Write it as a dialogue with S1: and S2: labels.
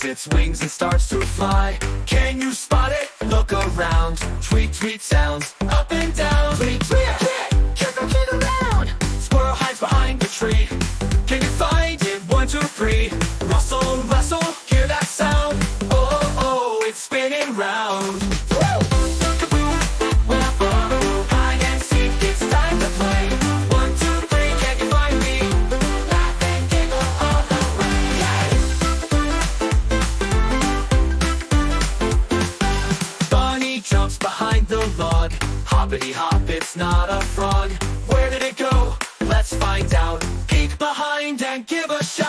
S1: flaps its wings and starts to fly. Can you spot it? Look around. Tweet, tweet sounds up and down. Tweet, tweet, tweet, careful kid around. Squirrel hides behind the tree. Can you find it? 1, 2, 3. Rustle, rustle, hear that sound? Oh, oh, it's spinning round. Hide and seek, it's time to play. 1, 2, 3, can you find me? Laugh and giggle all the way. Bunny jumps behind the log. Hoppity hop, it's not a frog. Where did it go? Let's find out. Peek behind and give a shout.